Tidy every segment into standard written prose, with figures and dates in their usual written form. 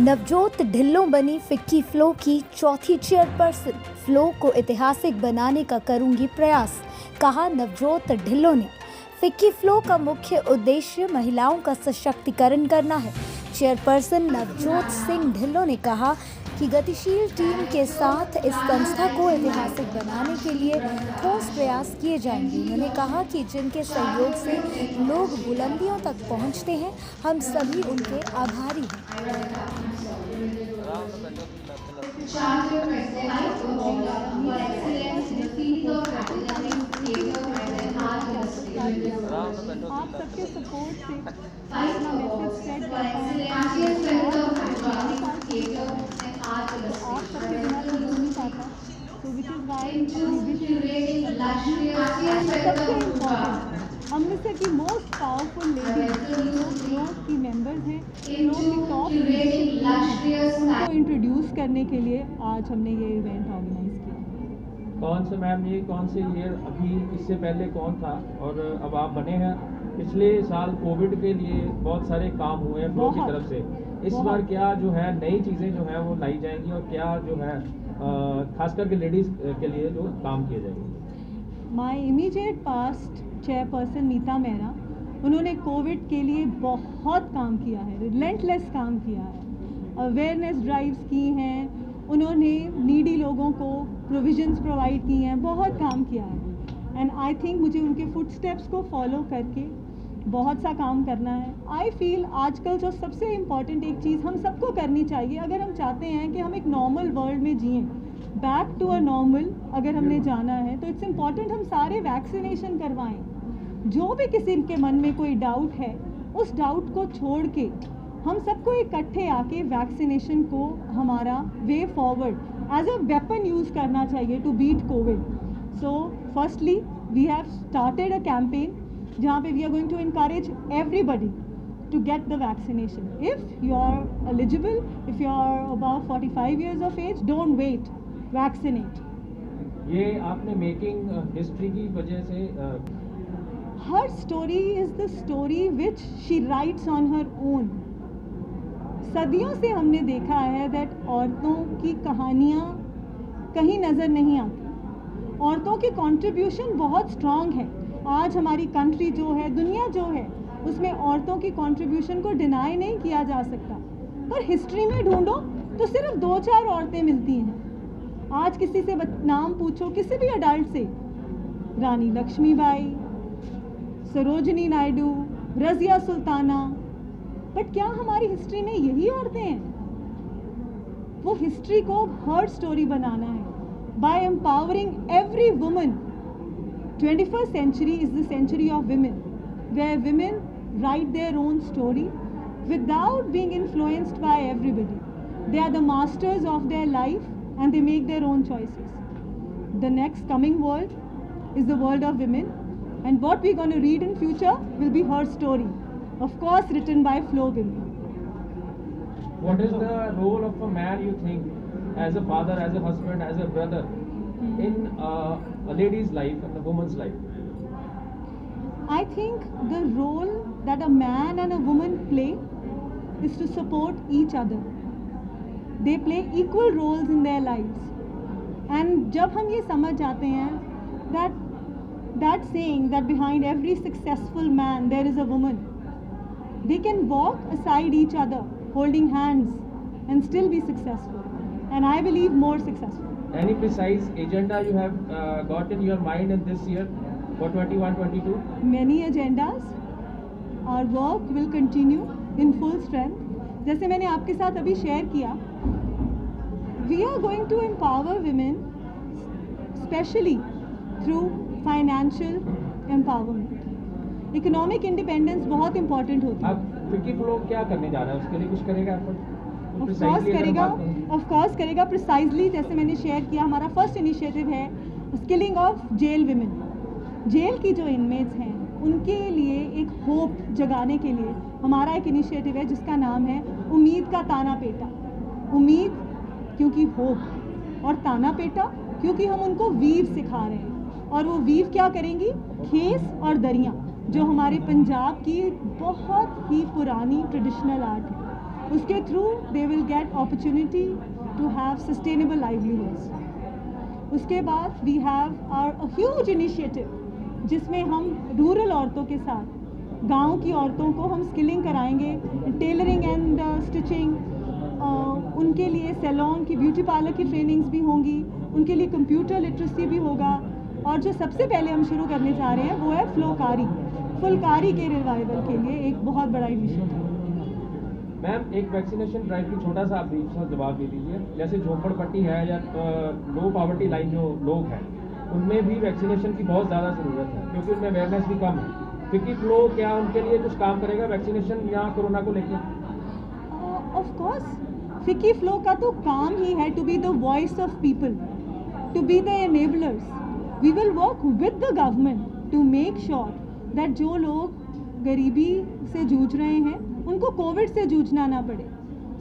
नवजोत ढिल्लों बनी FICCI flow की चौथी चेयरपर्सन। फ्लो को ऐतिहासिक बनाने का करूंगी प्रयास, कहा नवजोत ढिल्लों ने। फिक्की फ्लो का मुख्य उद्देश्य महिलाओं का सशक्तिकरण करना है। चेयरपर्सन नवजोत सिंह ढिल्लों ने कहा कि गतिशील टीम के साथ इस संस्था को ऐतिहासिक बनाने के लिए ठोस प्रयास किए जाएंगे। उन्होंने कहा कि जिनके सहयोग से लोग बुलंदियों तक पहुंचते हैं, हम सभी उनके आभारी हैं। आप सबके सपोर्ट से अपना मैसेज स्प्रेड कर पाएँ। आप सबके बिना तो हो नहीं पाता, तो विच इज़ वाई सबसे इम्पोर्टेंट अमृतसर की मोस्ट पावरफुल लेडी जो की मेंबर्स हैं, जो की टॉप उनको इंट्रोड्यूस करने के लिए आज हमने ये इवेंट ऑर्गेनाइज किया। कौन से मैम ये कौन से ईयर अभी इससे पहले कौन था और अब आप बने हैं? पिछले साल कोविड के लिए बहुत सारे काम हुए हैं फ्लो की तरफ से। इस बार क्या जो है नई चीज़ें जो है वो लाई जाएंगी और क्या जो है खास करके लेडीज़ के लिए जो काम किए जाएंगे? My immediate past chairperson Neeta Mehra, उन्होंने कोविड के लिए बहुत काम किया है, रिलेंटलेस काम किया है, अवेयरनेस ड्राइव्स की हैं, उन्होंने नीडी लोगों को प्रोविजंस प्रोवाइड की हैं, बहुत काम किया है। एंड आई थिंक मुझे उनके फुटस्टेप्स को फॉलो करके बहुत सा काम करना है। आई फील आजकल जो सबसे इम्पॉर्टेंट एक चीज़ हम सबको करनी चाहिए, अगर हम चाहते हैं कि हम एक नॉर्मल वर्ल्ड में जिएँ, बैक टू अ नॉर्मल अगर हमने जाना है, तो इट्स इम्पॉर्टेंट हम सारे वैक्सीनेशन करवाएं। जो भी किसी के मन में कोई डाउट है, उस डाउट को छोड़ के हम सबको इकट्ठे आके वैक्सीनेशन को हमारा way forward as a weapon use करना चाहिए to beat covid. So firstly we have started a campaign जहाँ पे we are going to encourage everybody to get the vaccination. If you are eligible, if you are above 45 years of age, don't wait, vaccinate. ये आपने making history की वजह से Her story is the story which she writes on her own. सदियों से हमने देखा है that औरतों की कहानियाँ कहीं नज़र नहीं आती। औरतों की कंट्रीब्यूशन बहुत स्ट्रांग है। आज हमारी कंट्री जो है, दुनिया जो है, उसमें औरतों की कंट्रीब्यूशन को डिनाई नहीं किया जा सकता। पर हिस्ट्री में ढूंढो तो सिर्फ 2-4 औरतें मिलती हैं। आज किसी से नाम पूछो, किसी भी अडल्ट से, रानी लक्ष्मीबाई, सरोजनी नायडू, रज़िया सुल्ताना, बट क्या हमारी हिस्ट्री में यही औरतें हैं? वो हिस्ट्री को हर स्टोरी बनाना है by empowering every woman. 21st century is the century of women, where women write their own story without being influenced by everybody. They are the masters of their life and they make their own choices. The next coming world is the world of women, and what we're going to read in future will be her story, of course written by Flo women. What is the role of a man, you think, as a father, as a husband, as a brother in a lady's life and a woman's life? I think the role that a man and a woman play is to support each other. They play equal roles in their lives. And जब हम ये समझ जाते हैं that saying that behind every successful man there is a woman, they can walk aside each other holding hands and still be successful, and I believe more successful. Any precise agenda you have got in your mind in this year for 21-22? Many agendas. Our work will continue in full strength. जैसे मैंने आपके साथ अभी share किया, we are going to empower women, especially through financial empowerment. Economic independence बहुत important होती है। अब फिक्की फ्लो क्या करने जा रहा है, उसके लिए कुछ करेगा? ऑफ कोर्स करेगा प्रिसाइजली। जैसे मैंने शेयर किया, हमारा फर्स्ट इनिशिएटिव है skilling of jail women. Jail की जो इनमेट्स हैं उनके लिए एक होप जगाने के लिए हमारा एक इनिशिएटिव है जिसका नाम है उम्मीद का ताना पेटा। उम्मीद क्योंकि होप, और ताना पेटा क्योंकि हम उनको वीव सिखा रहे हैं। और वो वीव क्या करेंगी? खेस और दरियाँ, जो हमारे पंजाब की बहुत ही पुरानी ट्रेडिशनल आर्ट है। उसके through they will get opportunity to have sustainable livelihoods. उसके बाद we have our huge initiative जिसमें हम रूरल औरतों के साथ गांव की औरतों को हम स्किलिंग कराएंगे, टेलरिंग एंड स्टिचिंग, उनके लिए सैलून की, ब्यूटी पार्लर की ट्रेनिंग्स भी होंगी, उनके लिए कंप्यूटर लिटरेसी भी होगा। और जो सबसे पहले हम शुरू करने जा रहे हैं वो है फ्लोकारी, फुलकारी के रिवाइवल के लिए एक बहुत बड़ा इनिशिएटिव। मैम, एक वैक्सीनेशन ड्राइव की छोटा सा आप ब्रीफ सा जवाब दे दीजिए। जैसे झोपड़पट्टी है या लो पॉवर्टी लाइन जो लोग हैं, उनमें भी वैक्सीनेशन की बहुत ज़्यादा ज़रूरत है क्योंकि उनमें अवेयरनेस भी कम है। फिक्की फ्लो क्या उनके लिए कुछ काम करेगा वैक्सीनेशन या कोरोना को लेकर? ऑफ कोर्स फिक्की फ्लो का तो काम ही है to be the voice of people, to be the enablers. We will work with the government to make sure that जो लोग गरीबी से जूझ रहे हैं उनको कोविड से जूझना ना पड़े।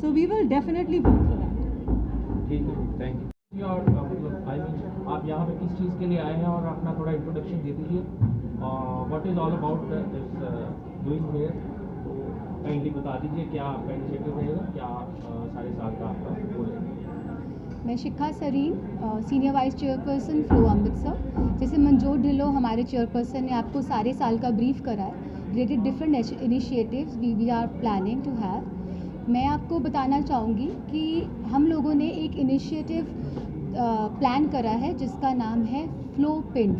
So we will definitely work for that. ठीक है, थैंक यू। और मतलब आई मीन आप यहाँ पे किस चीज़ के लिए आए हैं और अपना थोड़ा इंट्रोडक्शन दे दीजिए। What is all about this doing here, तो काइंडली बता दीजिए क्या आपका इनिशिएटिव रहेगा, क्या सारे साल का आपका गोल है। मैं Shikha Sarin, senior vice chairperson FLO Amritsar. जैसे मनजोत ढिल्लो हमारे चेयरपर्सन ने आपको सारे साल का ब्रीफ करा है related different initiatives we are planning to have. मैं आपको बताना चाहूँगी कि हम लोगों ने एक इनिशिएटिव प्लान करा है जिसका नाम है फ्लो पिंड।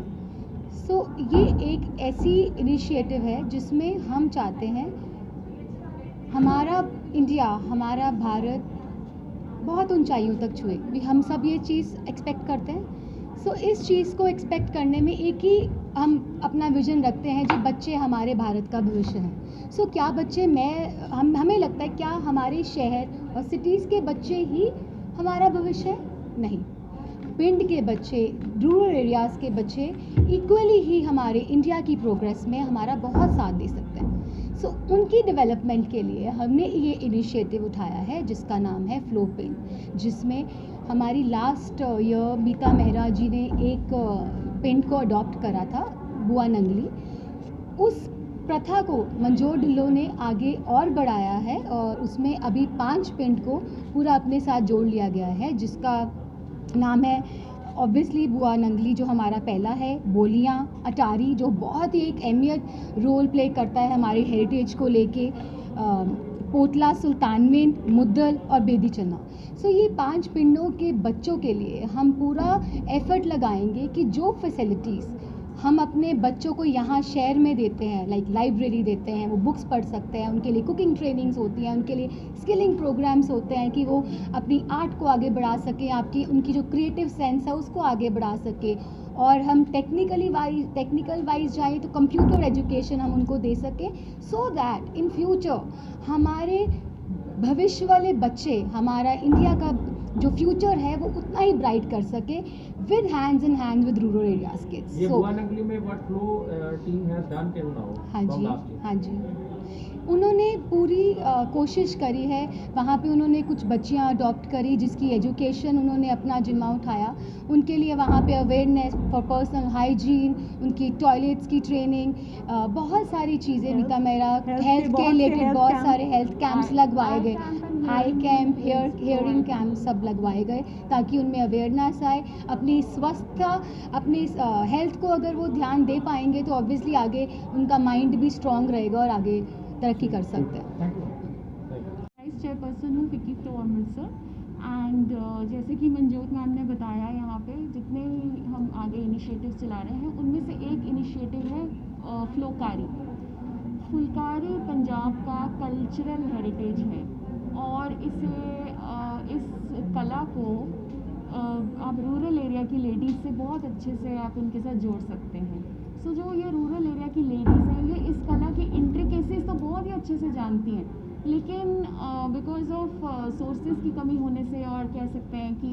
सो ये एक ऐसी इनिशिएटिव है जिसमें हम चाहते हैं हमारा इंडिया, हमारा भारत बहुत ऊंचाइयों तक छुए। हम सब ये चीज़ एक्सपेक्ट करते हैं। सो इस चीज़ को एक्सपेक्ट करने में एक ही हम अपना विजन रखते हैं जो बच्चे हमारे भारत का भविष्य हैं। सो क्या बच्चे हमें लगता है क्या हमारे शहर और सिटीज़ के बच्चे ही हमारा भविष्य है? नहीं, पिंड के बच्चे, रूरल एरियाज़ के बच्चे इक्वली ही हमारे इंडिया की प्रोग्रेस में हमारा बहुत साथ दे सकते हैं। सो उनकी डेवलपमेंट के लिए हमने ये इनिशिएटिव उठाया है जिसका नाम है फ्लो पिंड, जिसमें हमारी लास्ट ईयर मीता मेहरा जी ने एक पिंड को अडॉप्ट करा था, बुआ नंगली। उस प्रथा को मनजोत ढिल्लो ने आगे और बढ़ाया है और उसमें अभी 5 पिंड को पूरा अपने साथ जोड़ लिया गया है, जिसका नाम है ऑब्वियसली बुआ नंगली जो हमारा पहला है, बोलियाँ, अटारी जो बहुत ही एक अहमियत रोल प्ले करता है हमारे हेरिटेज को लेके, पोटला, सुल्तानविन, मुद्दल और बेदी चन्ना। सो ये 5 पिंडों के बच्चों के लिए हम पूरा एफर्ट लगाएंगे कि जो फैसिलिटीज़ हम अपने बच्चों को यहाँ शहर में देते हैं, लाइक लाइब्रेरी देते हैं, वो बुक्स पढ़ सकते हैं, उनके लिए कुकिंग ट्रेनिंग्स होती हैं, उनके लिए स्किलिंग प्रोग्राम्स होते हैं कि वो अपनी आर्ट को आगे बढ़ा सकें, उनकी जो क्रिएटिव सेंस है उसको आगे बढ़ा सके। और हम टेक्निकल वाइज जाएँ तो कंप्यूटर एजुकेशन हम उनको दे सकें, सो दैट इन फ्यूचर हमारे भविष्य वाले बच्चे, हमारा इंडिया का जो फ्यूचर है वो उतना ही ब्राइट कर सके with hands in hand with rural areas kids. ये बुआ नंगली में what flow team has done till now? हाँ जी, उन्होंने पूरी कोशिश करी है। वहाँ पे उन्होंने कुछ बच्चियाँ अडॉप्ट करी जिसकी एजुकेशन उन्होंने अपना जिम्मा उठाया। उनके लिए वहाँ पे अवेयरनेस फॉर पर्सनल हाइजीन, उनकी टॉयलेट्स की ट्रेनिंग, बहुत सारी चीज़ें मीता मेहरा हेल्थ के रिलेटेड बहुत सारे हेल्थ कैंप्स लगवाए गए, आई कैंप, हियरिंग कैंप सब लगवाए गए ताकि उनमें अवेयरनेस आए। अपनी स्वस्थता, अपनी हेल्थ को अगर वो ध्यान दे पाएंगे तो ऑब्वियसली आगे उनका माइंड भी स्ट्रॉन्ग रहेगा और आगे तरक्की कर सकते हैं। वाइस चेयरपर्सन हूँ फिक्की फ्लो अमृतसर एंड जैसे कि मनजोत मैम ने बताया, यहाँ पे जितने भी हम आगे इनिशिएटिव चला रहे हैं उनमें से एक इनिशिएटिव है फ्लोकारी। फुलकारी पंजाब का कल्चरल हेरिटेज है और इस कला को आप रूरल एरिया की लेडीज़ से बहुत अच्छे से आप उनके साथ जोड़ सकते हैं। सो जो ये रूरल एरिया की लेडीज़ हैं ये इस कला की इंट्रिकेसीज तो बहुत ही अच्छे से जानती हैं, लेकिन बिकॉज ऑफ सोर्सेज की कमी होने से और कह सकते हैं कि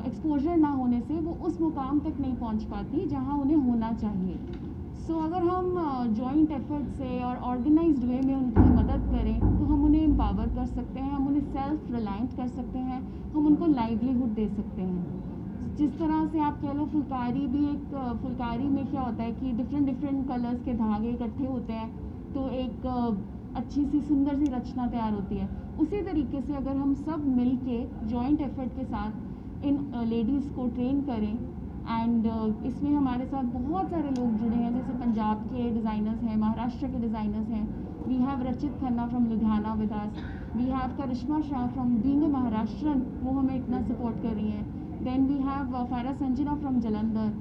एक्सपोजर ना होने से वो उस मुकाम तक नहीं पहुंच पाती जहां उन्हें होना चाहिए। सो अगर हम जॉइंट एफर्ट से और ऑर्गेनाइज्ड वे में उनकी मदद करें तो हम उन्हें एम्पावर कर सकते हैं, हम उन्हें सेल्फ रिलायंट कर सकते हैं, हम उनको लाइवलीहुड दे सकते हैं। जिस तरह से आप कह लो फुलकारी भी एक फुलकारी में क्या होता है कि डिफरेंट कलर्स के धागे इकट्ठे होते हैं, तो एक अच्छी सी सुंदर सी रचना तैयार होती है। उसी तरीके से अगर हम सब मिल के जॉइंट एफर्ट के साथ इन लेडीज़ को ट्रेन करें एंड इसमें हमारे साथ बहुत सारे लोग जुड़े हैं, जैसे पंजाब के डिज़ाइनर्स हैं, महाराष्ट्र के डिज़ाइनर्स हैं। We have Rachit Khanna from Ludhiana with us, we have Karishma Shah from being a Maharashtrian, वो हमें इतना सपोर्ट कर रही हैं। Then we have Faira Sanjana from Jalandhar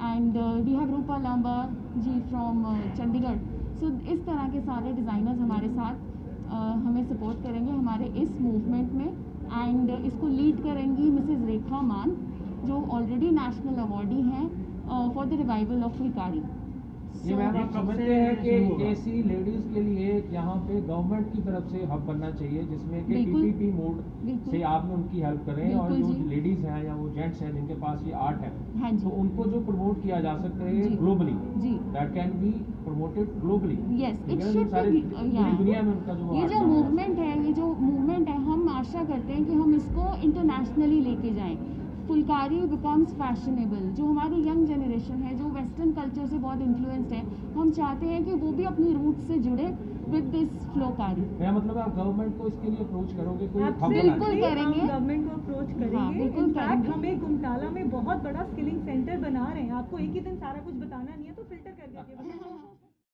and we have Rupa Lamba ji from Chandigarh. So इस तरह के सारे डिज़ाइनर्स हमारे साथ हमें सपोर्ट करेंगे हमारे इस मूवमेंट में एंड इसको लीड करेंगी मिसेज़ रेखा मान, जो ऑलरेडी नेशनल अवार्डी हैं for the revival of Phulkari. ये मैम आप समझते हैं कि ऐसी लेडीज के लिए यहाँ पे गवर्नमेंट की तरफ से हब बनना चाहिए जिसमें कि बिल्कुल। पीपीपी मोड से आप उनकी हेल्प करें और बिल्कुल जो जी। लेडीज हैं या वो जेंट्स हैं जिनके पास ये आर्ट है हाँ जी। तो उनको जो प्रमोट किया जा सकता है जी। ग्लोबली, जी। That can be promoted globally. Yes, it ठीक है? should सारे be, पूरी दुनिया में उनका जो ये art जो है। मूवमेंट है हम आशा करते हैं कि हम इसको इंटरनेशनली लेके जाएं। Phulkari becomes fashionable. जो हमारी यंग जनरेशन है जो वेस्टर्न कल्चर से बहुत इन्फ्लुएंस्ड है, हम चाहते हैं कि वो भी अपनी रूट से जुड़े विद दिस फ्लोकारी। मेरा मतलब आप गवर्नमेंट को इसके लिए अप्रोच करोगे कोई हब Absolutely, बनाने बिल्कुल करेंगे। हम गवर्नमेंट को अप्रोच हाँ, करेंगे। बिल्कुल इनफैक्ट करेंगे। हम एक गुमटाला में बहुत बड़ा स्किलिंग सेंटर बना रहे हैं। आपको एक ही दिन सारा कुछ बताना नहीं है।